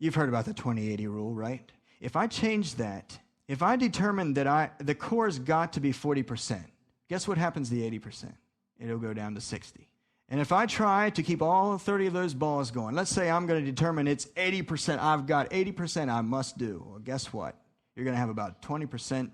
You've heard about the 20-80 rule, right? If I change that, if I determine that the core's got to be 40%, guess what happens to the 80%? It'll go down to 60. And if I try to keep all 30 of those balls going, let's say I'm going to determine it's 80%, I've got 80% I must do. Well, guess what? You're going to have about 20%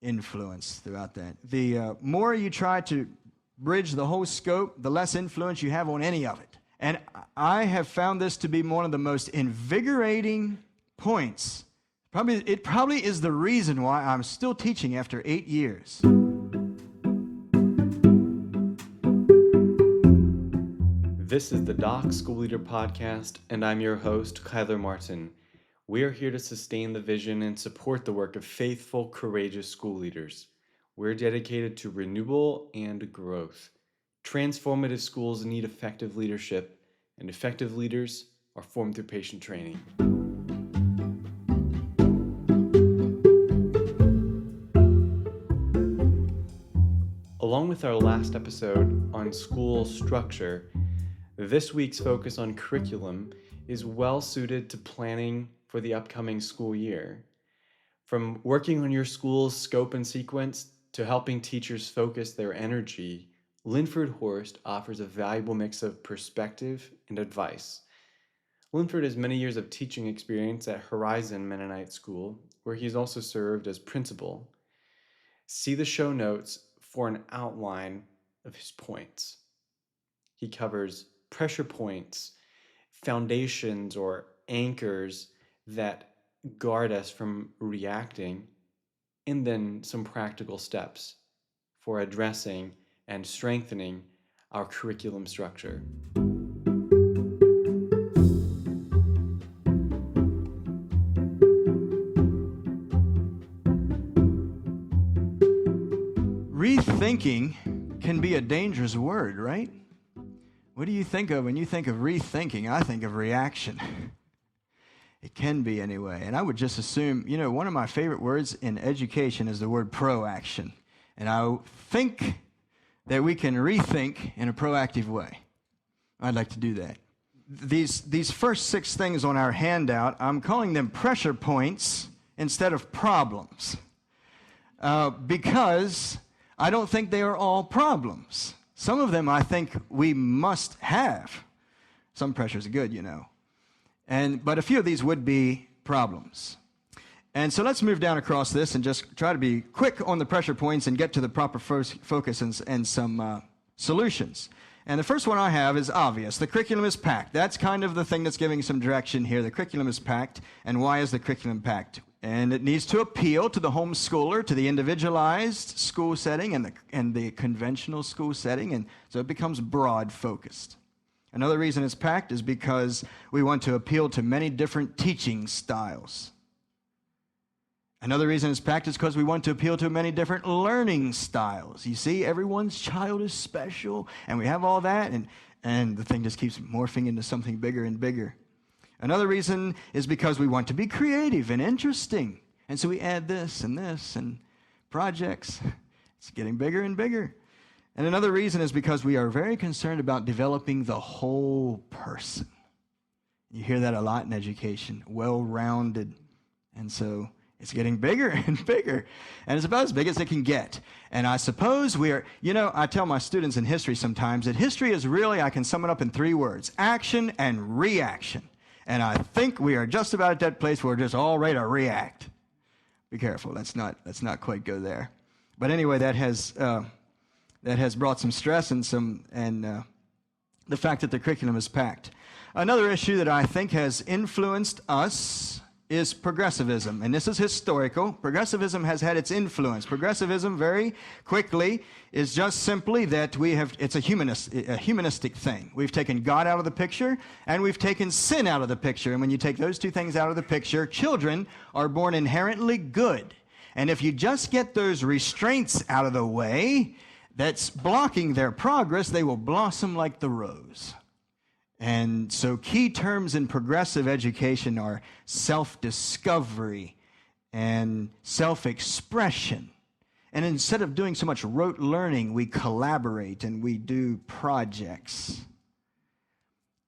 influence throughout that. The more you try to bridge the whole scope, the less influence you have on any of it. And I have found this to be one of the most invigorating points. It probably is the reason why I'm still teaching after 8 years. This is the Doc School Leader Podcast, and I'm your host, Kyler Martin. We are here to sustain the vision and support the work of faithful, courageous school leaders. We're dedicated to renewal and growth. Transformative schools need effective leadership, and effective leaders are formed through patient training. Along with our last episode on school structure, this week's focus on curriculum is well suited to planning for the upcoming school year. From working on your school's scope and sequence to helping teachers focus their energy, Linford Horst offers a valuable mix of perspective and advice. Linford has many years of teaching experience at Horizon Mennonite School, where he's also served as principal. See the show notes for an outline of his points. He covers pressure points, foundations or anchors that guard us from reacting, and then some practical steps for addressing and strengthening our curriculum structure. Rethinking can be a dangerous word, right? What do you think of when you think of rethinking? I think of reaction. It can be anyway. And I would just assume, one of my favorite words in education is the word proaction. And I think that we can rethink in a proactive way. I'd like to do that. These first 6 things on our handout, I'm calling them pressure points instead of problems. Because I don't think they are all problems. Some of them I think we must have. Some pressures are good, but a few of these would be problems. And so let's move down across this and just try to be quick on the pressure points and get to the proper focus and some solutions. And the first one I have is obvious. The curriculum is packed. That's kind of the thing that's giving some direction here. The curriculum is packed. And why is the curriculum packed? And it needs to appeal to the homeschooler, to the individualized school setting and the conventional school setting. And so it becomes broad-focused. Another reason it's packed is because we want to appeal to many different teaching styles. Another reason it's packed is because we want to appeal to many different learning styles. You see, everyone's child is special, and we have all that, and the thing just keeps morphing into something bigger and bigger. Another reason is because we want to be creative and interesting, and so we add this and projects. It's getting bigger and bigger. And another reason is because we are very concerned about developing the whole person. You hear that a lot in education, well-rounded, and so it's getting bigger and bigger, and it's about as big as it can get. And I suppose I tell my students in history sometimes that history is really, I can sum it up in 3 words, action and reaction. And I think we are just about at that place where we're just all ready to react. Be careful, let's not quite go there. But anyway, that has brought some stress and the fact that the curriculum is packed. Another issue that I think has influenced us is progressivism, and this is historical. Progressivism has had its influence. Progressivism, very quickly, is just simply that it's a humanistic thing. We've taken God out of the picture, and we've taken sin out of the picture, and when you take those 2 things out of the picture, children are born inherently good. And if you just get those restraints out of the way that's blocking their progress, they will blossom like the rose. And so key terms in progressive education are self-discovery and self-expression. And instead of doing so much rote learning, we collaborate and we do projects.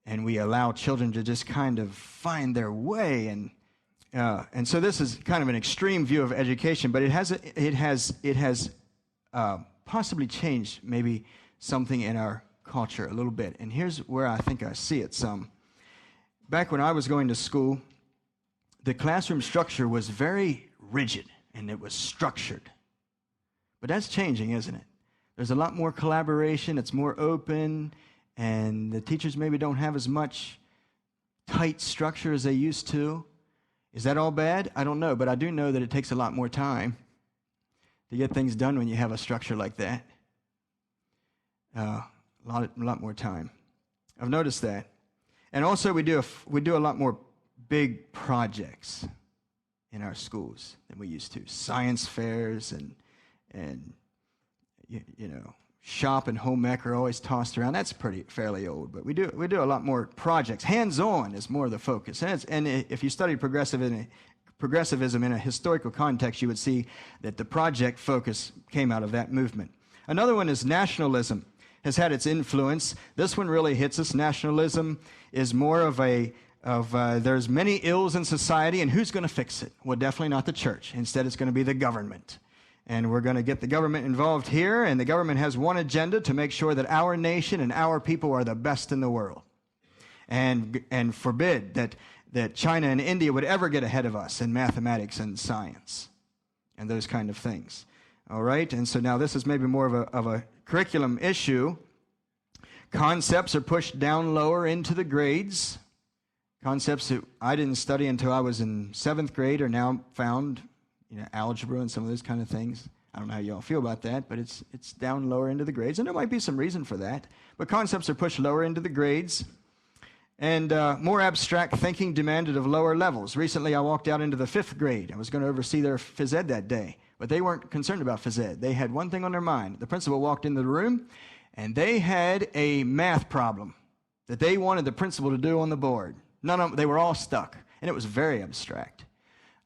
and we allow children to just kind of find their way. And so this is kind of an extreme view of education, but it has possibly changed maybe something in our culture a little bit. And here's where I think I see it some. Back when I was going to school, the classroom structure was very rigid, and it was structured. But that's changing, isn't it? There's a lot more collaboration, it's more open, and the teachers maybe don't have as much tight structure as they used to. Is that all bad? I don't know, but I do know that it takes a lot more time to get things done when you have a structure like that. A lot more time. I've noticed that. And also we do a lot more big projects in our schools than we used to. Science fairs and shop and home ec are always tossed around. That's fairly old, but we do a lot more projects. Hands-on is more of the focus. And if you study progressivism in a historical context, you would see that the project focus came out of that movement. Another one is nationalism. Has had its influence. This one really hits us. Nationalism is more of there's many ills in society, and who's going to fix it? Well, definitely not the church. Instead, it's going to be the government. And we're going to get the government involved here, and the government has one agenda to make sure that our nation and our people are the best in the world. And forbid that China and India would ever get ahead of us in mathematics and science and those kind of things. All right? And so now this is maybe more of a curriculum issue. Concepts are pushed down lower into the grades. Concepts that I didn't study until I was in 7th grade are now found, algebra and some of those kind of things. I don't know how y'all feel about that, but it's down lower into the grades, and there might be some reason for that. But concepts are pushed lower into the grades, and more abstract thinking demanded of lower levels. Recently, I walked out into the 5th grade. I was going to oversee their phys ed that day, but they weren't concerned about phys ed. They had one thing on their mind. The principal walked into the room, and they had a math problem that they wanted the principal to do on the board. None of them, they were all stuck, and it was very abstract.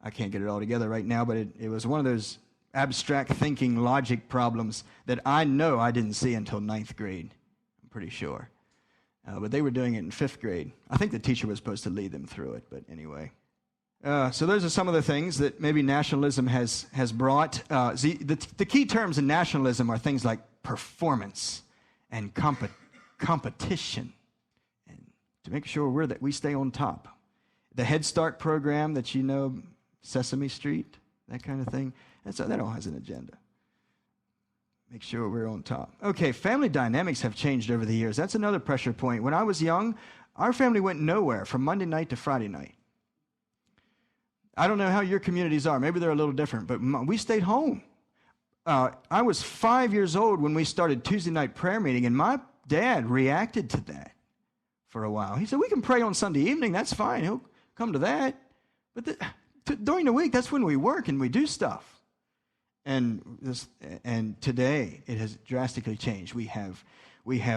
I can't get it all together right now, but it was one of those abstract thinking logic problems that I know I didn't see until 9th grade, I'm pretty sure. But they were doing it in 5th grade. I think the teacher was supposed to lead them through it, but anyway. So those are some of the things that maybe nationalism has brought. The key terms in nationalism are things like performance and competition, and to make sure we stay on top. The Head Start program that Sesame Street, that kind of thing, that all has an agenda. Make sure we're on top. Okay, family dynamics have changed over the years. That's another pressure point. When I was young, our family went nowhere from Monday night to Friday night. I don't know how your communities are. Maybe they're a little different, but we stayed home. I was 5 years old when we started Tuesday night prayer meeting, and my dad reacted to that for a while. He said, we can pray on Sunday evening. That's fine. He'll come to that. But during the week, that's when we work and we do stuff. And today, it has drastically changed. We have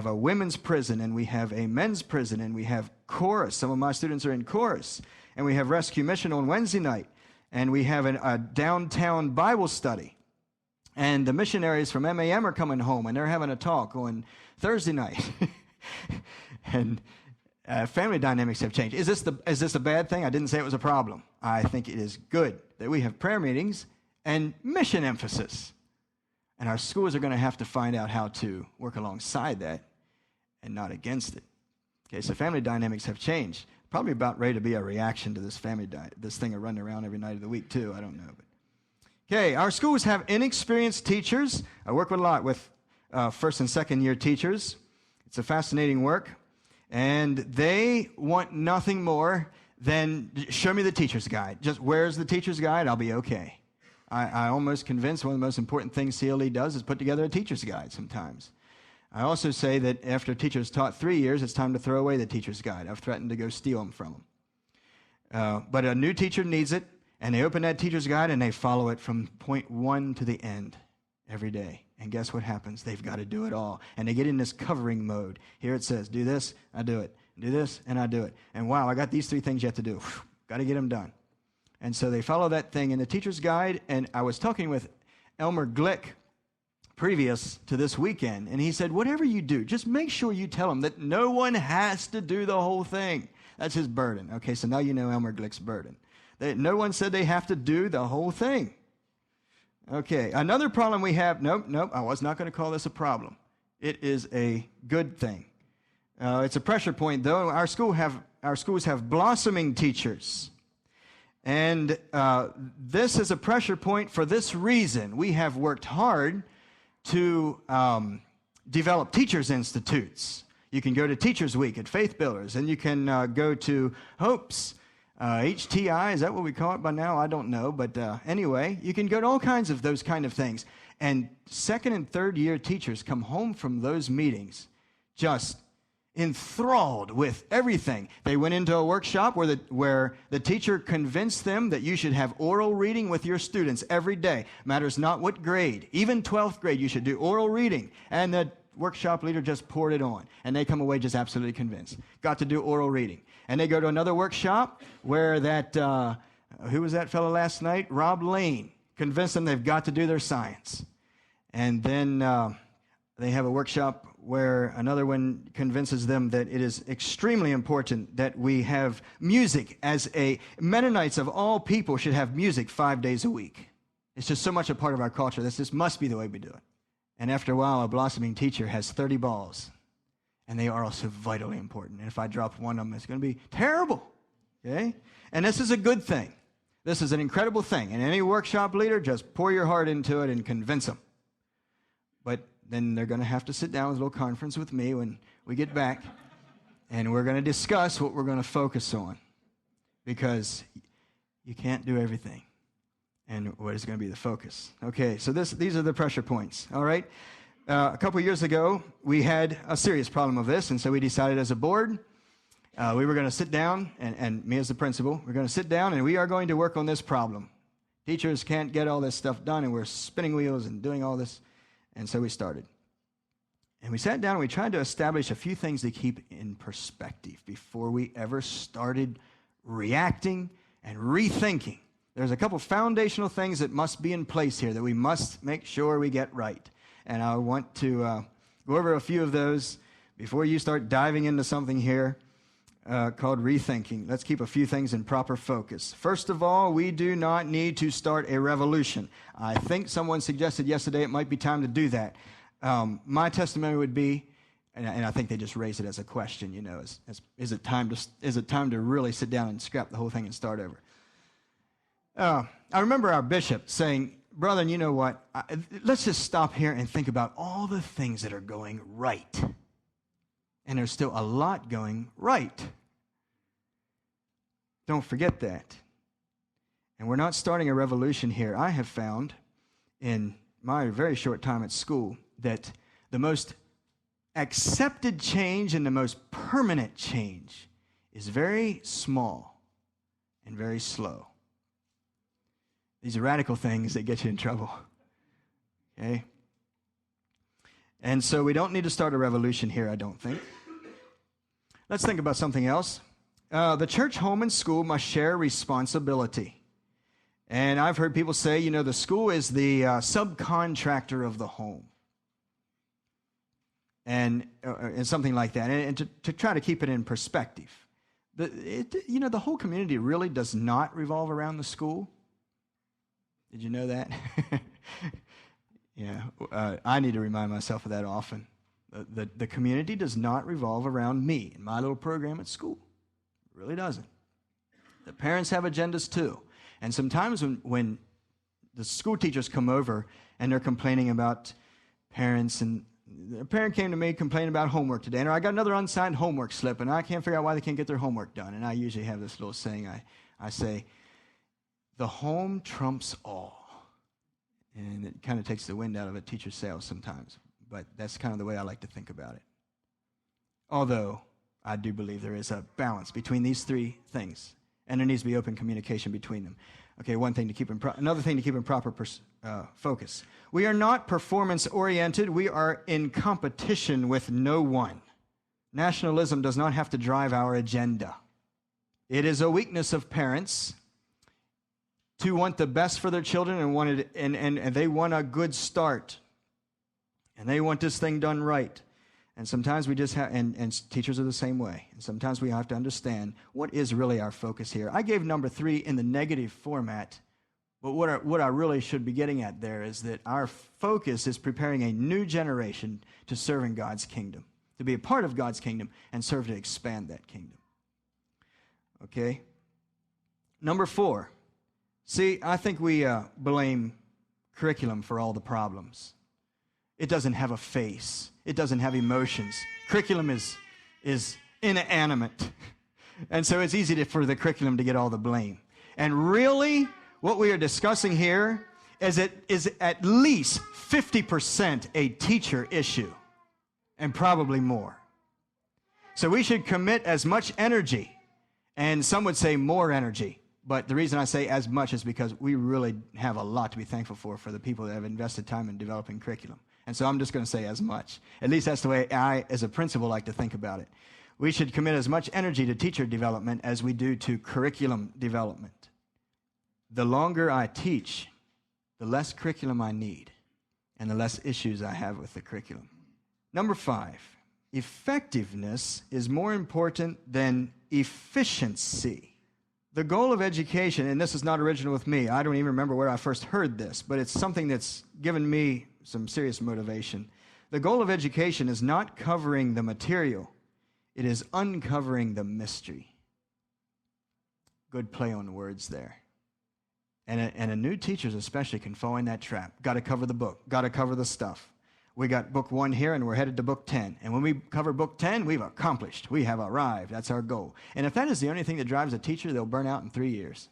a women's prison, and we have a men's prison, and we have chorus. Some of my students are in chorus. And we have rescue mission on Wednesday night. And we have a downtown Bible study. And the missionaries from MAM are coming home, and they're having a talk on Thursday night. And family dynamics have changed. Is this a bad thing? I didn't say it was a problem. I think it is good that we have prayer meetings and mission emphasis. And our schools are going to have to find out how to work alongside that and not against it. Okay, so family dynamics have changed. Probably about ready to be a reaction to this this thing of running around every night of the week too. I don't know. But okay, our schools have inexperienced teachers. I work a lot with first and second year teachers. It's a fascinating work. And they want nothing more than show me the teacher's guide. Just where's the teacher's guide? I'll be okay. I almost convinced one of the most important things CLE does is put together a teacher's guide sometimes. I also say that after a teacher's taught 3 years, it's time to throw away the teacher's guide. I've threatened to go steal them from them. But a new teacher needs it, and they open that teacher's guide and they follow it from point 1 to the end every day. And guess what happens? They've got to do it all. And they get in this covering mode. Here it says, do this, I do it. Do this, and I do it. And wow, I got these 3 things you have to do. Got to get them done. And so they follow that thing in the teacher's guide. And I was talking with Elmer Glick previous to this weekend, and he said, whatever you do, just make sure you tell them that no one has to do the whole thing. That's his burden. Okay, so now you know Elmer Glick's burden. No one said they have to do the whole thing. Okay, another problem we have, nope, I was not going to call this a problem. It is a good thing. It's a pressure point, though. Our schools have blossoming teachers. And this is a pressure point for this reason. We have worked hard to develop teachers' institutes. You can go to Teachers Week at Faith Builders, and you can go to Hope's, HTI, is that what we call it by now? I don't know, but anyway, you can go to all kinds of those kind of things. And second and third year teachers come home from those meetings just enthralled with everything. They went into a workshop where the teacher convinced them that you should have oral reading with your students every day. Matters not what grade. Even 12th grade, you should do oral reading. And the workshop leader just poured it on. And they come away just absolutely convinced. Got to do oral reading. And they go to another workshop where that, who was that fellow last night? Rob Lane. Convinced them they've got to do their science. And then they have a workshop where another one convinces them that it is extremely important that we have music Mennonites of all people should have music 5 days a week. It's just so much a part of our culture. This must be the way we do it. And after a while, a blossoming teacher has 30 balls. And they are also vitally important. And if I drop one of them, it's going to be terrible. Okay? And this is a good thing. This is an incredible thing. And any workshop leader, just pour your heart into it and convince them. But then they're going to have to sit down with a little conference with me when we get back. And we're going to discuss what we're going to focus on. Because you can't do everything. And what is going to be the focus? Okay, so these are the pressure points. All right? A couple years ago, we had a serious problem of this, and so we decided as a board, we were going to sit down, and me as the principal, we're going to sit down, and we are going to work on this problem. Teachers can't get all this stuff done, and we're spinning wheels and doing all this, and so we started. And we sat down, and we tried to establish a few things to keep in perspective before we ever started reacting and rethinking. There's a couple foundational things that must be in place here that we must make sure we get right. And I want to go over a few of those before you start diving into something here called rethinking. Let's keep a few things in proper focus. First of all, we do not need to start a revolution. I think someone suggested yesterday it might be time to do that. My testimony would be, and I think they just raised it as a question, you know, is it time to really sit down and scrap the whole thing and start over? I remember our bishop saying, brother, you know what? Let's just stop here and think about all the things that are going right. And there's still a lot going right. Don't forget that. And we're not starting a revolution here. I have found in my very short time at school that the most accepted change and the most permanent change is very small and very slow. These are radical things that get you in trouble. Okay? And so we don't need to start a revolution here, I don't think. Let's think about something else. The church, home, and school must share responsibility. And I've heard people say, you know, the school is the subcontractor of the home. And something like that. And to try to keep it in perspective. The whole community really does not revolve around the school. Did you know that? Yeah, I need to remind myself of that often. The community does not revolve around me and my little program at school. It really doesn't. The parents have agendas too. And sometimes when the school teachers come over and they're complaining about parents, and a parent came to me complaining about homework today, and I got another unsigned homework slip, and I can't figure out why they can't get their homework done. And I usually have this little saying, I say, the home trumps all. And it kind of takes the wind out of a teacher's sails sometimes. But that's kind of the way I like to think about it. Although I do believe there is a balance between these three things. And there needs to be open communication between them. Okay, another thing to keep in proper focus. We are not performance-oriented. We are in competition with no one. Nationalism does not have to drive our agenda. It is a weakness of parents to want the best for their children and they want a good start. And they want this thing done right. And sometimes we just have, and teachers are the same way. And sometimes we have to understand what is really our focus here. I gave number 3 in the negative format, but what I really should be getting at there is that our focus is preparing a new generation to serve in God's kingdom, to be a part of God's kingdom and serve to expand that kingdom. Okay? Number 4. See, I think we blame curriculum for all the problems. It doesn't have a face. It doesn't have emotions. Curriculum is inanimate. And so it's easy for the curriculum to get all the blame. And really, what we are discussing here is at least 50% a teacher issue, and probably more. So we should commit as much energy, and some would say more energy, but the reason I say as much is because we really have a lot to be thankful for the people that have invested time in developing curriculum. And so I'm just going to say as much. At least that's the way I, as a principal, like to think about it. We should commit as much energy to teacher development as we do to curriculum development. The longer I teach, the less curriculum I need, and the less issues I have with the curriculum. Number 5, effectiveness is more important than efficiency. The goal of education, and this is not original with me, I don't even remember where I first heard this, but it's something that's given me some serious motivation. The goal of education is not covering the material, it is uncovering the mystery. Good play on words there. And a new teachers especially can fall in that trap. Got to cover the book, got to cover the stuff. We got book 1 here, and we're headed to book 10. And when we cover book 10, we've accomplished. We have arrived. That's our goal. And if that is the only thing that drives a teacher, they'll burn out in 3 years.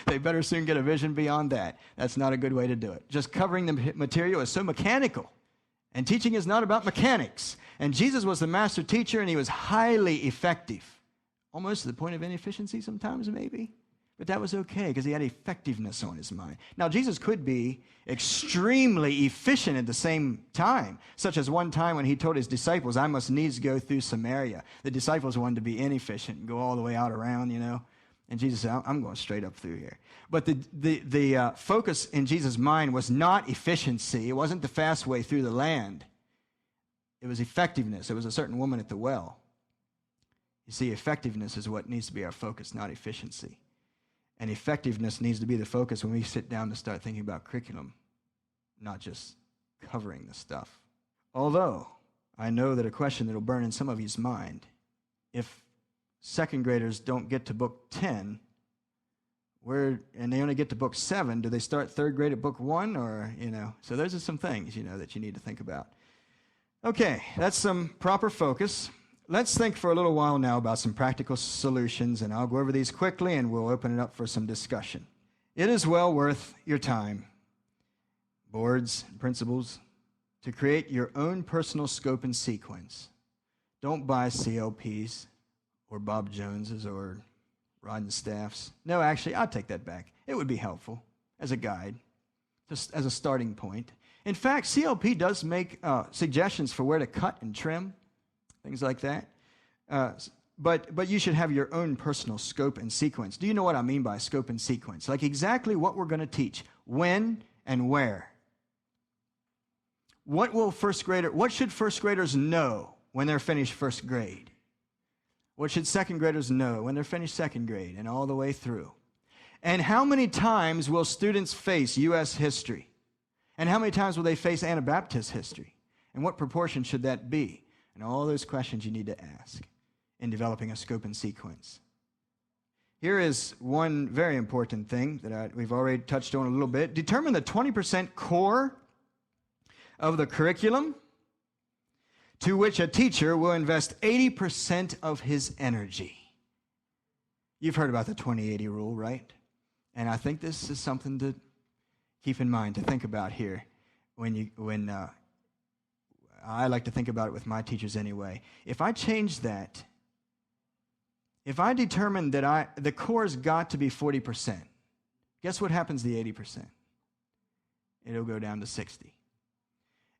They better soon get a vision beyond that. That's not a good way to do it. Just covering the material is so mechanical. And teaching is not about mechanics. And Jesus was the master teacher, and he was highly effective. Almost to the point of inefficiency sometimes, maybe. But that was okay, because he had effectiveness on his mind. Now, Jesus could be extremely efficient at the same time, such as one time when he told his disciples, I must needs go through Samaria. The disciples wanted to be inefficient and go all the way out around, And Jesus said, I'm going straight up through here. But the focus in Jesus' mind was not efficiency. It wasn't the fast way through the land. It was effectiveness. It was a certain woman at the well. You see, effectiveness is what needs to be our focus, not efficiency. And effectiveness needs to be the focus when we sit down to start thinking about curriculum, not just covering the stuff. Although, I know that a question that will burn in some of you's mind, if second graders don't get to book 10, and they only get to book 7, do they start third grade at book 1? Or, so those are some things, that you need to think about. Okay, that's some proper focus. Let's think for a little while now about some practical solutions, and I'll go over these quickly, and we'll open it up for some discussion. It is well worth your time, boards and principals, to create your own personal scope and sequence. Don't buy CLPs or Bob Jones's or Rod and Staff's. No, actually, I'll take that back. It would be helpful as a guide, just as a starting point. In fact, CLP does make suggestions for where to cut and trim, things like that. But you should have your own personal scope and sequence. Do you know what I mean by scope and sequence? Like exactly what we're going to teach, when and where. What should first graders know when they're finished first grade? What should second graders know when they're finished second grade and all the way through? And how many times will students face U.S. history? And how many times will they face Anabaptist history? And what proportion should that be? And all those questions you need to ask in developing a scope and sequence. Here is one very important thing that we've already touched on a little bit. Determine the 20% core of the curriculum to which a teacher will invest 80% of his energy. You've heard about the 20-80 rule, right? And I think this is something to keep in mind, to think about here when I like to think about it with my teachers anyway. If I change that, if I determine that the core's got to be 40%, guess what happens to the 80%? It'll go down to 60.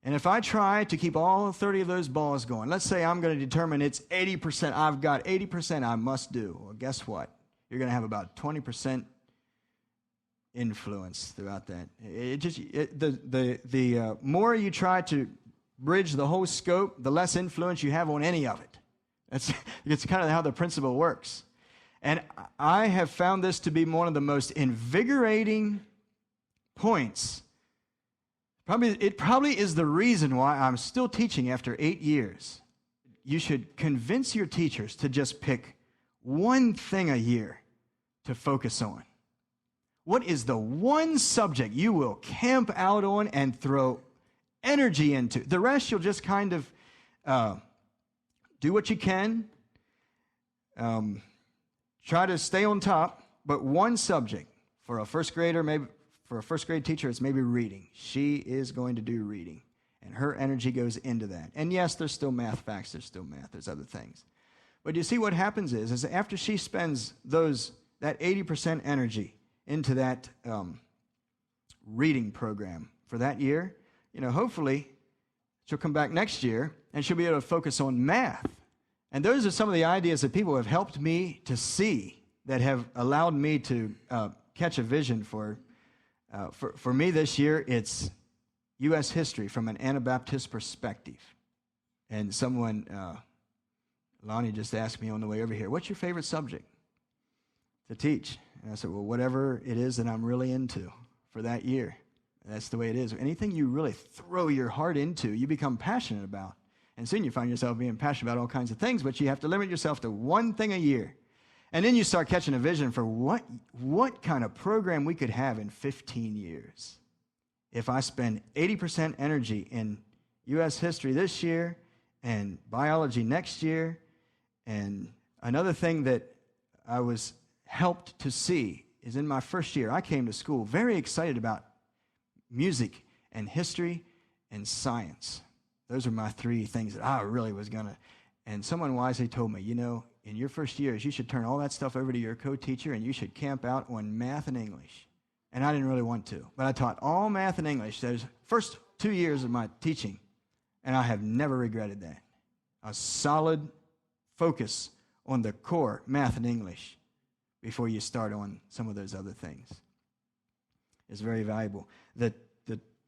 And if I try to keep all 30 of those balls going, let's say I'm going to determine it's 80%, I've got 80% I must do. Well, guess what? You're going to have about 20% influence throughout that. The more you try to bridge the whole scope, the less influence you have on any of it. It's kind of how the principle works. And I have found this to be one of the most invigorating points. It probably is the reason why I'm still teaching after 8 years. You should convince your teachers to just pick one thing a year to focus on. What is the one subject you will camp out on and throw energy into? The rest you'll just kind of do what you can, try to stay on top, but one subject for a first grader, maybe for a first grade teacher, it's maybe reading. She is going to do reading, and her energy goes into that. And yes, there's still math facts, there's still math, there's other things. But you see what happens is after she spends that 80% energy into that reading program for that year, hopefully she'll come back next year and she'll be able to focus on math. And those are some of the ideas that people have helped me to see, that have allowed me to catch a vision for me this year. It's U.S. history from an Anabaptist perspective. And someone, Lonnie just asked me on the way over here, what's your favorite subject to teach? And I said, well, whatever it is that I'm really into for that year. That's the way it is. Anything you really throw your heart into, you become passionate about. And soon you find yourself being passionate about all kinds of things, but you have to limit yourself to one thing a year. And then you start catching a vision for what kind of program we could have in 15 years. If I spend 80% energy in U.S. history this year and biology next year, and another thing that I was helped to see is in my first year, I came to school very excited about music and history and science. Those are my three things that I really was going to. And someone wisely told me, in your first years, you should turn all that stuff over to your co-teacher and you should camp out on math and English. And I didn't really want to. But I taught all math and English those first 2 years of my teaching. And I have never regretted that. A solid focus on the core, math and English, before you start on some of those other things is very valuable. The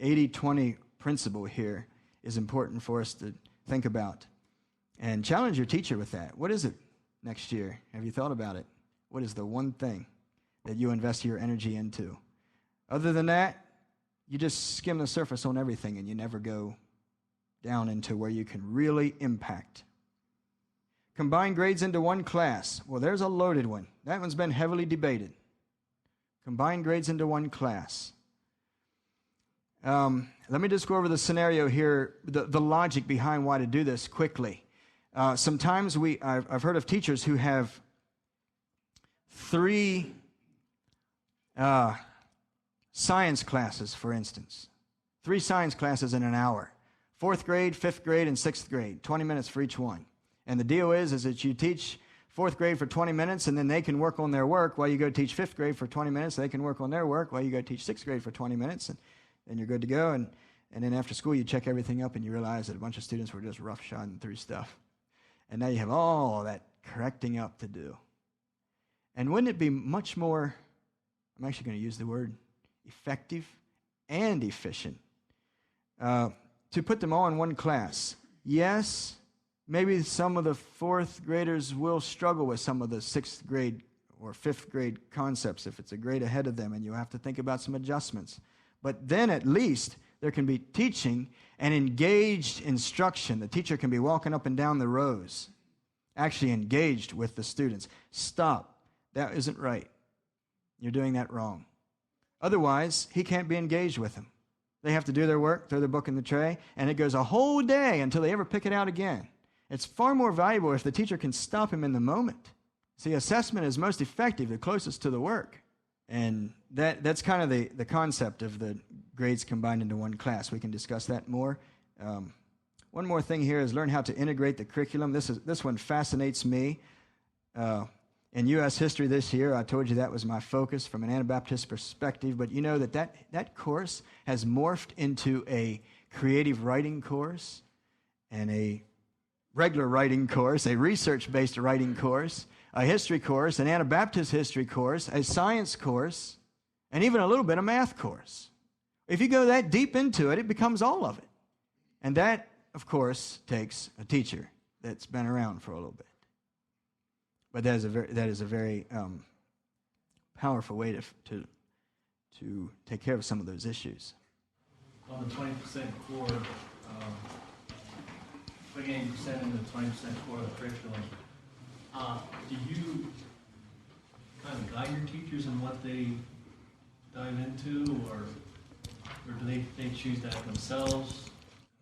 80-20 principle here is important for us to think about. And challenge your teacher with that. What is it next year? Have you thought about it? What is the one thing that you invest your energy into? Other than that, you just skim the surface on everything and you never go down into where you can really impact. Combine grades into one class. Well, there's a loaded one. That one's been heavily debated. Combine grades into one class. Let me just go over the scenario here, the logic behind why to do this quickly. Sometimes I've heard of teachers who have 3 science classes, for instance. 3 science classes in an hour. 4th grade, 5th grade, and 6th grade. 20 minutes for each one. And the deal is that you teach 4th grade for 20 minutes, and then they can work on their work while you go teach 5th grade for 20 minutes. They can work on their work while you go teach 6th grade for 20 minutes, and then you're good to go. And then after school, you check everything up, and you realize that a bunch of students were just roughshod through stuff. And now you have all that correcting up to do. And wouldn't it be much more, I'm actually going to use the word effective and efficient, to put them all in one class? Yes, maybe some of the 4th graders will struggle with some of the 6th grade or 5th grade concepts if it's a grade ahead of them, and you have to think about some adjustments. But then at least there can be teaching and engaged instruction. The teacher can be walking up and down the rows, actually engaged with the students. Stop. That isn't right. You're doing that wrong. Otherwise, he can't be engaged with them. They have to do their work, throw their book in the tray, and it goes a whole day until they ever pick it out again. It's far more valuable if the teacher can stop him in the moment. See, assessment is most effective, the closest to the work. And that's kind of the concept of the grades combined into one class. We can discuss that more. One more thing here is learn how to integrate the curriculum. This one fascinates me. In U.S. history this year, I told you that was my focus from an Anabaptist perspective, but you know that course has morphed into a creative writing course and a regular writing course, a research-based writing course, a history course, an Anabaptist history course, a science course, and even a little bit of math course. If you go that deep into it, it becomes all of it. And that of course, takes a teacher that's been around for a little bit. But that is a very powerful way to take care of some of those issues. On the 20% core, putting 80% into the 20% core of the curriculum, do you kind of guide your teachers in what they dive into, or do they choose that themselves?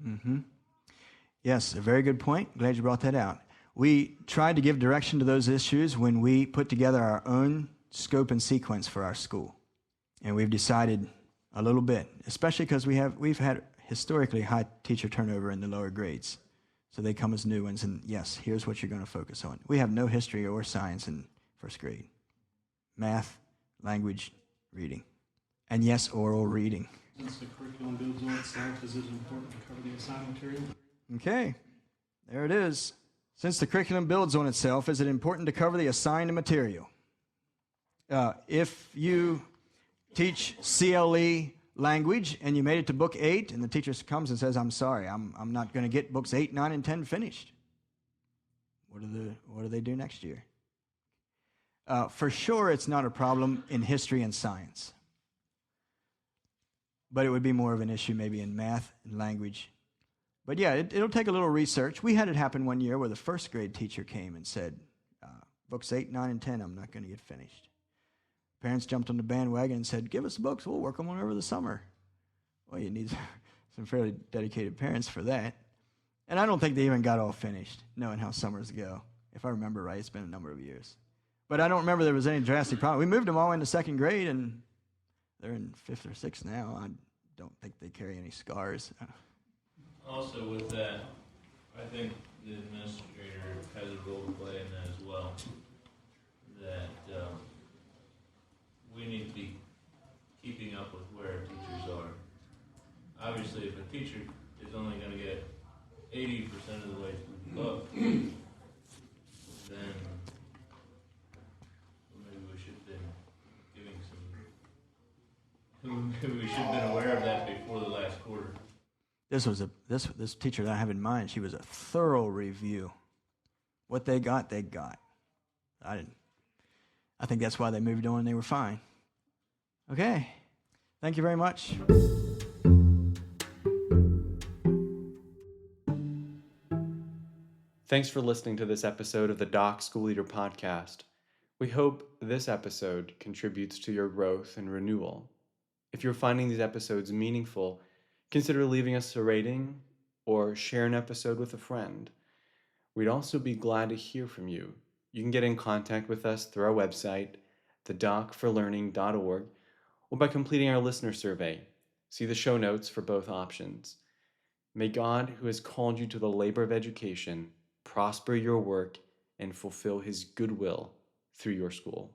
Mm-hmm. Yes, a very good point. Glad you brought that out. We tried to give direction to those issues when we put together our own scope and sequence for our school. And we've decided a little bit, especially because we've had historically high teacher turnover in the lower grades. So they come as new ones, and yes, here's what you're going to focus on. We have no history or science in first grade. Math, language, reading. And yes, oral reading. Since the curriculum builds on itself, is it important to cover the assigned material? Okay, there it is. Since the curriculum builds on itself, is it important to cover the assigned material? If you teach CLE language and you made it to book 8 and the teacher comes and says, I'm sorry, I'm not going to get books 8, 9, and 10 finished. What do they do next year? For sure, it's not a problem in history and science. But it would be more of an issue maybe in math and language. But yeah, it'll take a little research. We had it happen one year where the first grade teacher came and said, books 8, 9, and 10, I'm not going to get finished. Parents jumped on the bandwagon and said, give us the books, we'll work them on over the summer. Well, you need some fairly dedicated parents for that. And I don't think they even got all finished, knowing how summers go. If I remember right, it's been a number of years. But I don't remember there was any drastic problem. We moved them all into second grade, and they're in 5th or 6th now. I don't think they carry any scars. Also with that, I think the administrator has a role to play in that as well. That we need to be keeping up with where our teachers are. Obviously, if a teacher is only going to get 80% of the way through the book, then maybe we should have been giving some. Maybe we should have been aware of that before the last quarter. This teacher that I have in mind, she was a thorough review. What they got, they got. I didn't. I think that's why they moved on and they were fine. Okay. Thank you very much. Thanks for listening to this episode of the Doc School Leader Podcast. We hope this episode contributes to your growth and renewal. If you're finding these episodes meaningful, consider leaving us a rating or share an episode with a friend. We'd also be glad to hear from you. You can get in contact with us through our website, thedocforlearning.org, or by completing our listener survey. See the show notes for both options. May God, who has called you to the labor of education, prosper your work and fulfill his goodwill through your school.